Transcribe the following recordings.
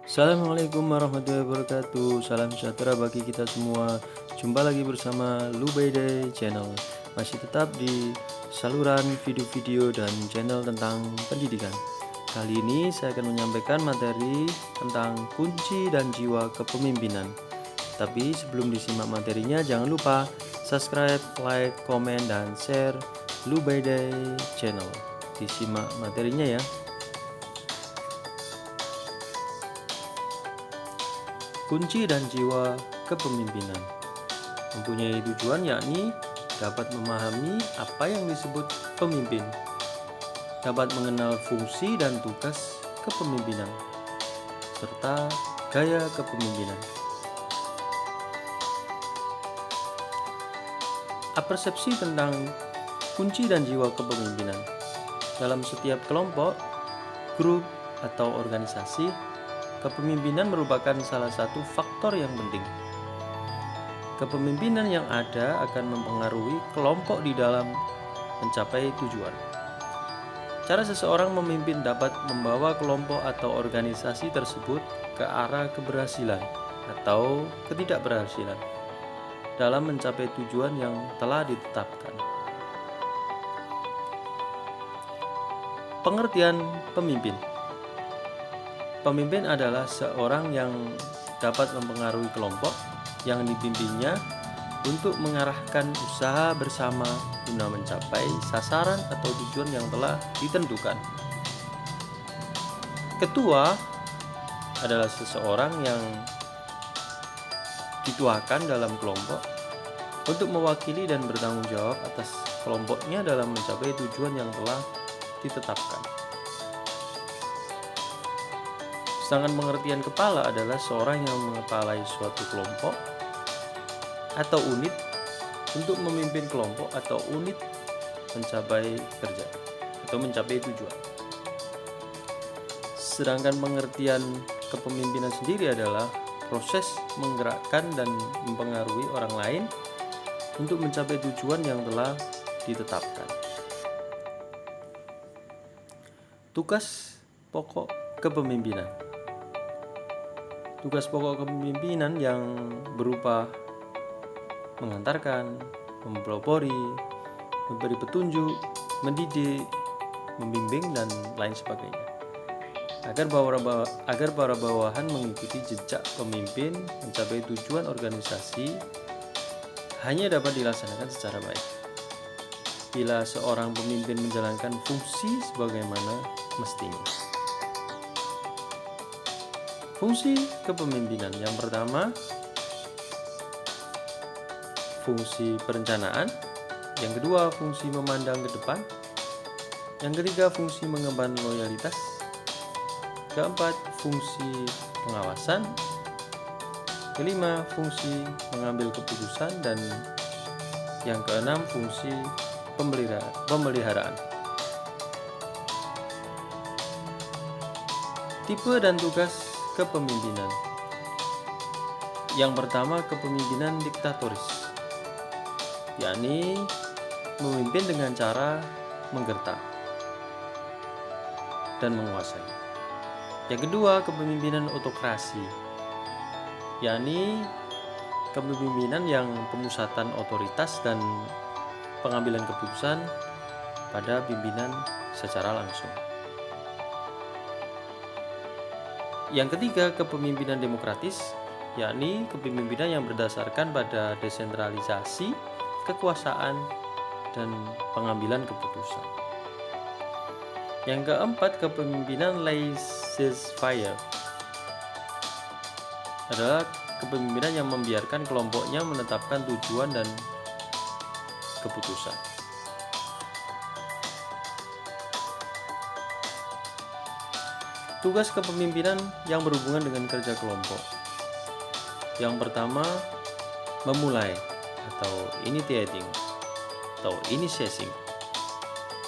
Assalamualaikum warahmatullahi wabarakatuh. Salam sejahtera bagi kita semua. Jumpa lagi bersama Lubayday Channel. Masih tetap di saluran video-video dan channel tentang pendidikan. Kali ini saya akan menyampaikan materi tentang kunci dan jiwa kepemimpinan. Tapi sebelum disimak materinya, jangan lupa subscribe, like, komen, dan share Lubayday Channel. Disimak materinya ya. Kunci dan jiwa kepemimpinan mempunyai tujuan, yakni dapat memahami apa yang disebut pemimpin, dapat mengenal fungsi dan tugas kepemimpinan, serta gaya kepemimpinan. Persepsi tentang kunci dan jiwa kepemimpinan dalam setiap kelompok, grup, atau organisasi, kepemimpinan merupakan salah satu faktor yang penting. Kepemimpinan yang ada akan mempengaruhi kelompok di dalam mencapai tujuan. Cara seseorang memimpin dapat membawa kelompok atau organisasi tersebut ke arah keberhasilan atau ketidakberhasilan dalam mencapai tujuan yang telah ditetapkan. Pengertian pemimpin. Pemimpin adalah seorang yang dapat mempengaruhi kelompok yang dipimpinnya untuk mengarahkan usaha bersama guna mencapai sasaran atau tujuan yang telah ditentukan. Ketua adalah seseorang yang dituakan dalam kelompok untuk mewakili dan bertanggung jawab atas kelompoknya dalam mencapai tujuan yang telah ditetapkan. Sedangkan pengertian kepala adalah seorang yang mengepalai suatu kelompok atau unit untuk memimpin kelompok atau unit mencapai kerja atau mencapai tujuan. Sedangkan pengertian kepemimpinan sendiri adalah proses menggerakkan dan mempengaruhi orang lain untuk mencapai tujuan yang telah ditetapkan. Tugas pokok kepemimpinan. Tugas pokok kepemimpinan yang berupa mengantarkan, mempelopori, memberi petunjuk, mendidik, membimbing, dan lain sebagainya. Agar para bawahan mengikuti jejak pemimpin mencapai tujuan organisasi hanya dapat dilaksanakan secara baik bila seorang pemimpin menjalankan fungsi sebagaimana mestinya. Fungsi kepemimpinan yang pertama, fungsi perencanaan. Yang kedua, fungsi memandang ke depan. Yang ketiga, fungsi mengemban loyalitas. Keempat, fungsi pengawasan. Kelima, fungsi mengambil keputusan. Dan yang keenam, fungsi pemeliharaan. Tipe dan tugas kepemimpinan. Yang pertama, kepemimpinan diktatoris, yakni memimpin dengan cara menggertak dan menguasai. Yang kedua, kepemimpinan autokrasi, yakni kepemimpinan yang pemusatan otoritas dan pengambilan keputusan pada pimpinan secara langsung. Yang ketiga, kepemimpinan demokratis, yakni kepemimpinan yang berdasarkan pada desentralisasi kekuasaan dan pengambilan keputusan. Yang keempat, kepemimpinan laissez-faire adalah kepemimpinan yang membiarkan kelompoknya menetapkan tujuan dan keputusan. Tugas kepemimpinan yang berhubungan dengan kerja kelompok. Yang pertama, memulai atau initiating atau initiating,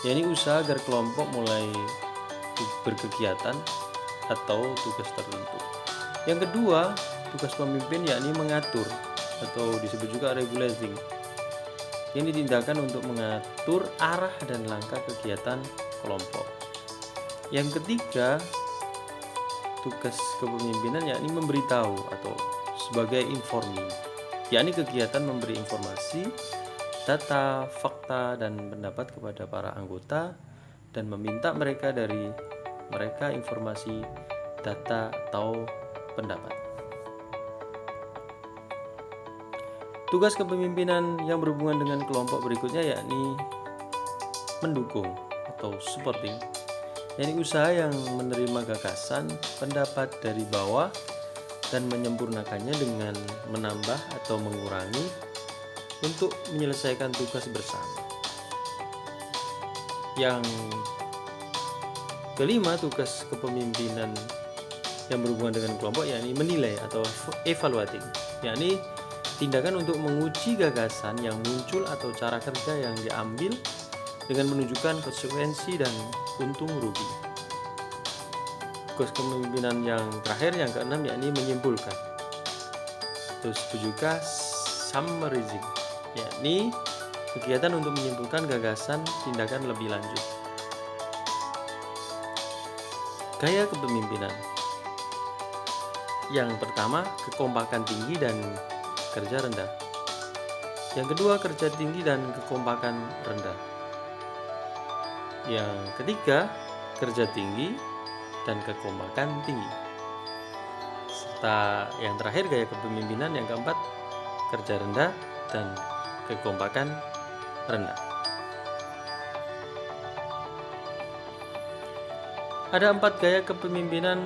yakni usaha agar kelompok mulai berkegiatan atau tugas tertentu. Yang kedua, tugas pemimpin yakni mengatur atau disebut juga regulating, yang ditindakan untuk mengatur arah dan langkah kegiatan kelompok. Yang ketiga, tugas kepemimpinan yakni memberitahu atau sebagai informi, yakni kegiatan memberi informasi, data, fakta, dan pendapat kepada para anggota dan meminta mereka informasi, data, atau pendapat. Tugas kepemimpinan yang berhubungan dengan kelompok berikutnya yakni mendukung atau supporting, yakni usaha yang menerima gagasan, pendapat dari bawah dan menyempurnakannya dengan menambah atau mengurangi untuk menyelesaikan tugas bersama. Yang kelima, tugas kepemimpinan yang berhubungan dengan kelompok yakni menilai atau evaluating, yakni tindakan untuk menguji gagasan yang muncul atau cara kerja yang diambil dengan menunjukkan konsekuensi dan untung rugi. Tugas kepemimpinan yang terakhir, yang keenam, yakni menyimpulkan. Terus juga summarizing, yakni kegiatan untuk menyimpulkan gagasan tindakan lebih lanjut. Gaya kepemimpinan. Yang pertama, kekompakan tinggi dan kerja rendah. Yang kedua, kerja tinggi dan kekompakan rendah. Yang ketiga, kerja tinggi dan kekompakan tinggi. Serta yang terakhir, gaya kepemimpinan yang keempat, kerja rendah dan kekompakan rendah. Ada 4 gaya kepemimpinan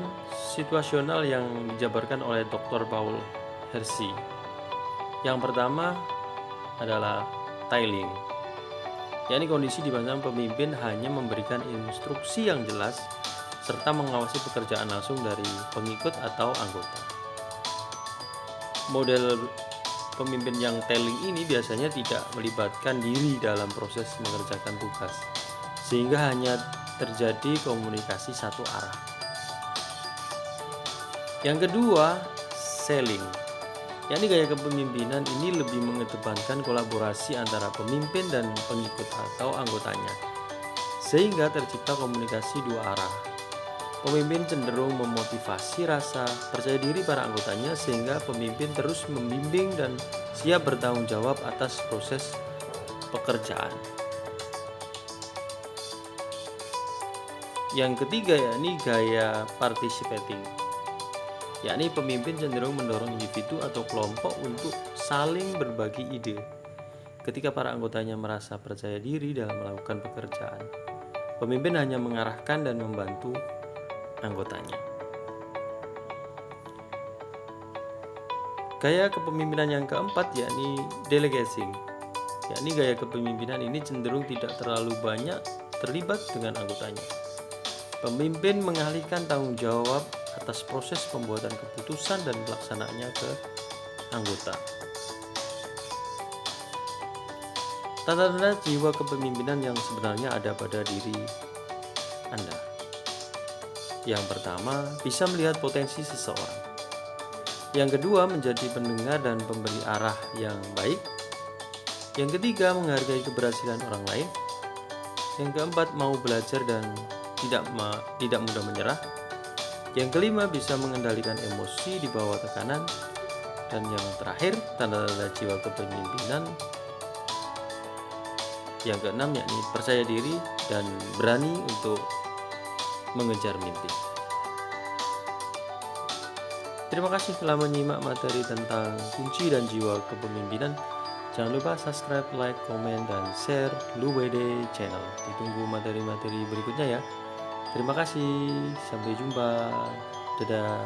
situasional yang dijabarkan oleh Dr. Paul Hersey. Yang pertama adalah tailing, yakni kondisi di mana pemimpin hanya memberikan instruksi yang jelas serta mengawasi pekerjaan langsung dari pengikut atau anggota. Model pemimpin yang tailing ini biasanya tidak melibatkan diri dalam proses mengerjakan tugas, sehingga hanya terjadi komunikasi satu arah. Yang kedua, selling, yakni gaya kepemimpinan ini lebih mengedepankan kolaborasi antara pemimpin dan pengikut atau anggotanya, sehingga tercipta komunikasi dua arah. Pemimpin cenderung memotivasi rasa percaya diri para anggotanya sehingga pemimpin terus membimbing dan siap bertanggung jawab atas proses pekerjaan. Yang ketiga, yakni gaya participating, yakni pemimpin cenderung mendorong individu atau kelompok untuk saling berbagi ide ketika para anggotanya merasa percaya diri dalam melakukan pekerjaan. Pemimpin hanya mengarahkan dan membantu anggotanya. Gaya kepemimpinan yang keempat yakni delegating, yakni gaya kepemimpinan ini cenderung tidak terlalu banyak terlibat dengan anggotanya. Pemimpin mengalihkan tanggung jawab atas proses pembuatan keputusan dan pelaksanaannya ke anggota. Tanda-tanda jiwa kepemimpinan yang sebenarnya ada pada diri Anda. Yang pertama, bisa melihat potensi seseorang. Yang kedua, menjadi pendengar dan pemberi arah yang baik. Yang ketiga, menghargai keberhasilan orang lain. Yang keempat, mau belajar dan tidak mudah menyerah. Yang kelima, bisa mengendalikan emosi di bawah tekanan. Dan yang terakhir, tanda-tanda jiwa kepemimpinan yang keenam, yakni percaya diri dan berani untuk mengejar mimpi. Terima kasih telah menyimak materi tentang kunci dan jiwa kepemimpinan. Jangan lupa subscribe, like, komen, dan share Luwede Channel. Ditunggu materi-materi berikutnya ya. Terima kasih, sampai jumpa. Dadah.